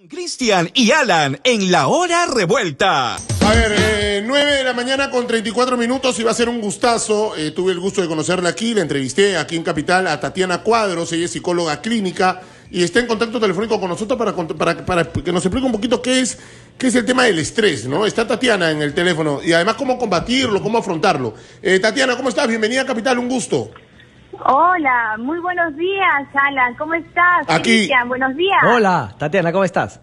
Cristian y Alan en La Hora Revuelta. A ver, 9 de la mañana con 34 minutos y va a ser un gustazo. Tuve el gusto de conocerla aquí, la entrevisté aquí en Capital a Tatiana Cuadros, ella es psicóloga clínica y está en contacto telefónico con nosotros para que nos explique un poquito qué es el tema del estrés, ¿no? Está Tatiana en el teléfono y además cómo combatirlo, cómo afrontarlo. Tatiana, ¿cómo estás? Bienvenida a Capital, un gusto. Hola, muy buenos días, Alan, ¿cómo estás? Aquí. Cristian, buenos días. Hola, Tatiana, ¿cómo estás?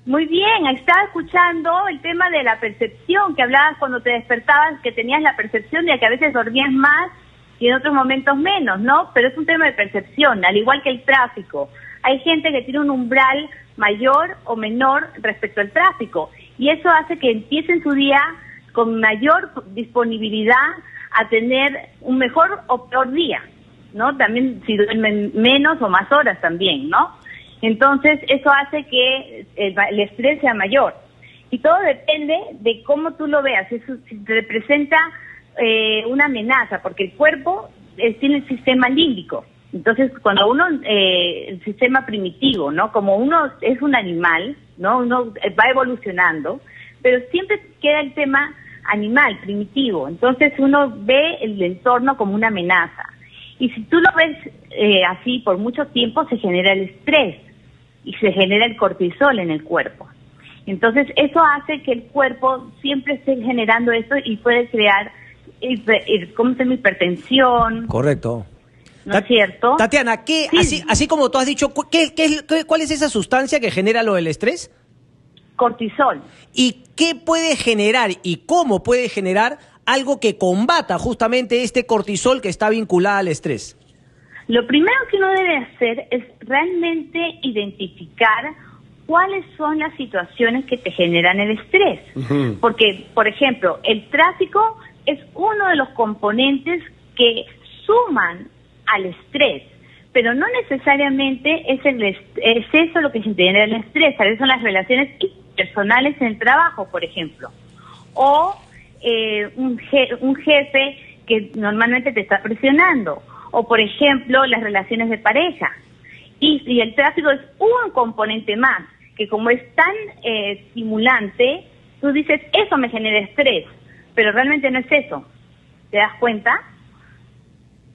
Muy bien, estaba escuchando el tema de la percepción, que hablabas cuando te despertabas, que tenías la percepción de que a veces dormías más y en otros momentos menos, ¿no? Pero es un tema de percepción, al igual que el tráfico. Hay gente que tiene un umbral mayor o menor respecto al tráfico, y eso hace que empiecen su día con mayor disponibilidad a tener un mejor o peor día, ¿no? También si duermen menos o más horas también, ¿no? Entonces eso hace que el estrés sea mayor. Y todo depende de cómo tú lo veas. Eso representa una amenaza, porque el cuerpo tiene el sistema límbico. Entonces cuando uno, el sistema primitivo, ¿no? Como uno es un animal, ¿no? Uno va evolucionando, pero siempre queda el tema animal, primitivo. Entonces uno ve el entorno como una amenaza. Y si tú lo ves así por mucho tiempo, se genera el estrés y se genera el cortisol en el cuerpo. Entonces eso hace que el cuerpo siempre esté generando esto y puede crear, ¿cómo se llama? Hipertensión. Correcto. ¿No es cierto? Tatiana, Sí. así como tú has dicho, ¿cuál es esa sustancia que genera lo del estrés? Cortisol. ¿Y qué puede generar y cómo puede generar algo que combata justamente este cortisol que está vinculado al estrés? Lo primero que uno debe hacer es realmente identificar cuáles son las situaciones que te generan el estrés. Uh-huh. Porque, por ejemplo, el tráfico es uno de los componentes que suman al estrés, pero no necesariamente es eso lo que se genera el estrés. A veces son las relaciones personales en el trabajo, por ejemplo, o un jefe que normalmente te está presionando, o por ejemplo las relaciones de pareja, y el tráfico es un componente más, que como es tan estimulante, tú dices, eso me genera estrés, pero realmente no es eso, ¿te das cuenta?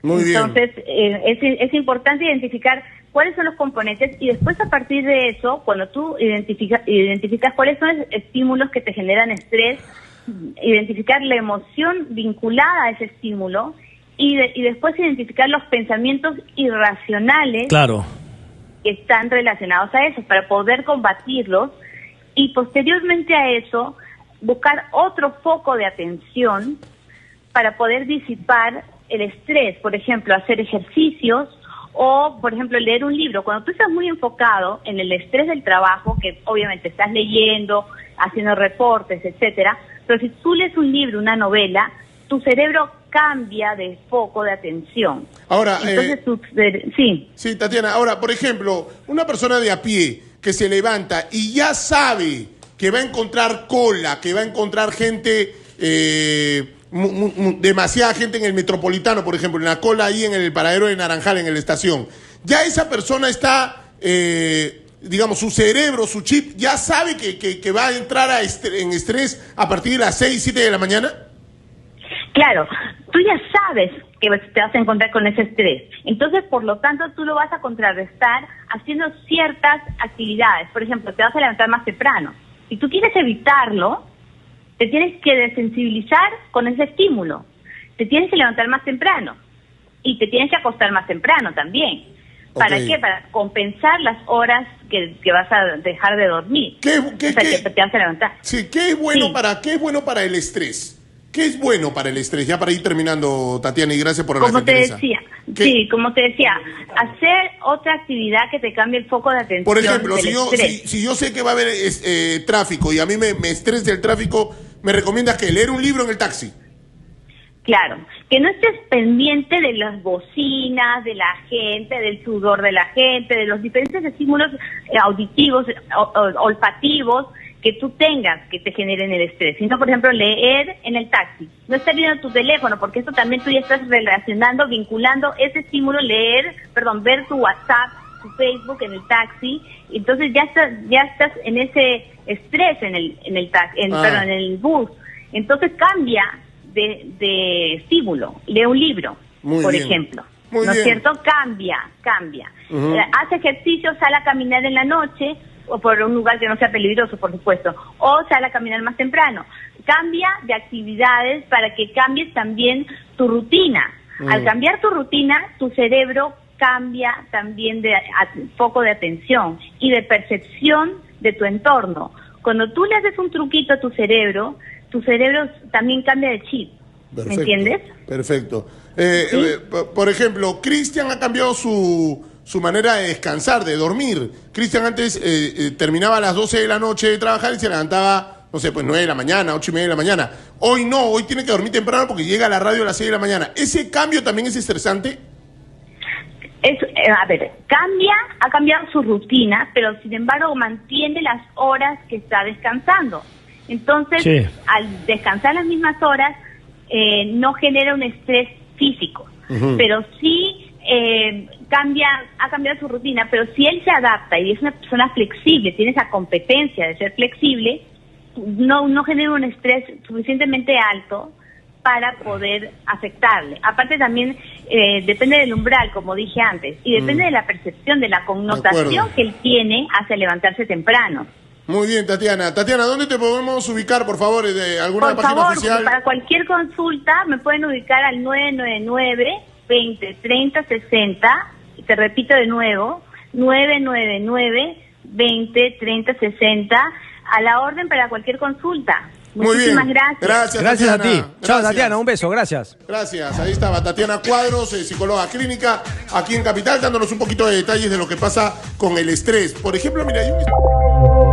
Muy bien. Entonces es importante identificar cuáles son los componentes y después a partir de eso, cuando tú identificas cuáles son los estímulos que te generan estrés, identificar la emoción vinculada a ese estímulo y después identificar los pensamientos irracionales, Claro. que están relacionados a eso para poder combatirlos y posteriormente a eso buscar otro foco de atención para poder disipar el estrés, por ejemplo, hacer ejercicios o, por ejemplo, leer un libro. Cuando tú estás muy enfocado en el estrés del trabajo, que obviamente estás leyendo, haciendo reportes, etcétera, pero si tú lees un libro, una novela, tu cerebro cambia de foco de atención. Ahora, entonces, sí. Sí, Tatiana, ahora, por ejemplo, una persona de a pie que se levanta y ya sabe que va a encontrar cola, que va a encontrar gente, demasiada gente en el Metropolitano, por ejemplo, en la cola ahí en el paradero de Naranjal, en la estación. Ya esa persona está, digamos, su cerebro, su chip, ya sabe que va a entrar en estrés a partir de las 6, 7 de la mañana. Claro, tú ya sabes que te vas a encontrar con ese estrés. Entonces, por lo tanto, tú lo vas a contrarrestar haciendo ciertas actividades. Por ejemplo, te vas a levantar más temprano. Si tú quieres evitarlo, te tienes que desensibilizar con ese estímulo. Te tienes que levantar más temprano. Y te tienes que acostar más temprano también. ¿Para qué? Para compensar las horas que vas a dejar de dormir. Que te vas a levantar. Sí, ¿qué es bueno Sí. ¿qué es bueno para el estrés? ¿Qué es bueno para el estrés? Ya para ir terminando, Tatiana, y gracias por la Como te gentileza. decía, ¿Qué? sí, como te decía, hacer otra actividad que te cambie el foco de atención. Por ejemplo, del estrés. si yo sé que va a haber tráfico y a mí me estresa el tráfico, ¿me recomiendas que leer un libro en el taxi? Claro, que no estés pendiente de las bocinas, de la gente, del sudor de la gente, de los diferentes estímulos auditivos, olfativos que tú tengas que te generen el estrés, sino, por ejemplo, leer en el taxi. No estar viendo tu teléfono, porque esto también tú ya estás relacionando, vinculando ese estímulo, ver tu WhatsApp tu Facebook en el taxi, entonces ya estás en ese estrés en el bus. Entonces cambia de estímulo, lee un libro, por ejemplo. ¿No es cierto? Cambia. Hace ejercicio, sale a caminar en la noche, o por un lugar que no sea peligroso, por supuesto, o sale a caminar más temprano. Cambia de actividades para que cambies también tu rutina. Al cambiar tu rutina, tu cerebro cambia también de foco de atención y de percepción de tu entorno. Cuando tú le haces un truquito a tu cerebro también cambia de chip. Perfecto, ¿me entiendes? Perfecto. ¿Sí? Por ejemplo, Cristian ha cambiado su manera de descansar, de dormir. Cristian antes terminaba a las 12 de la noche de trabajar y se levantaba, no sé, pues 9 de la mañana, 8:30 de la mañana. Hoy no, hoy tiene que dormir temprano porque llega a la radio a las 6 de la mañana. ¿Ese cambio también es estresante? Ha cambiado su rutina, pero sin embargo mantiene las horas que está descansando. Entonces, sí, al descansar las mismas horas, no genera un estrés físico, pero sí ha cambiado su rutina, pero si él se adapta y es una persona flexible, tiene esa competencia de ser flexible, no genera un estrés suficientemente alto para poder afectarle. Aparte también depende del umbral, como dije antes, y depende de la percepción, de la connotación que él tiene hacia levantarse temprano. Muy bien, Tatiana. Tatiana, ¿dónde te podemos ubicar, por favor? ¿De alguna página oficial? Para cualquier consulta me pueden ubicar al 999-20-30-60. Te repito de nuevo, 999-20-30-60. A la orden para cualquier consulta. Muchísimas gracias. Gracias a ti. Chao, Tatiana, un beso, gracias. Gracias, ahí estaba Tatiana Cuadros, psicóloga clínica, aquí en Capital, dándonos un poquito de detalles de lo que pasa con el estrés. Por ejemplo, mira, hay un...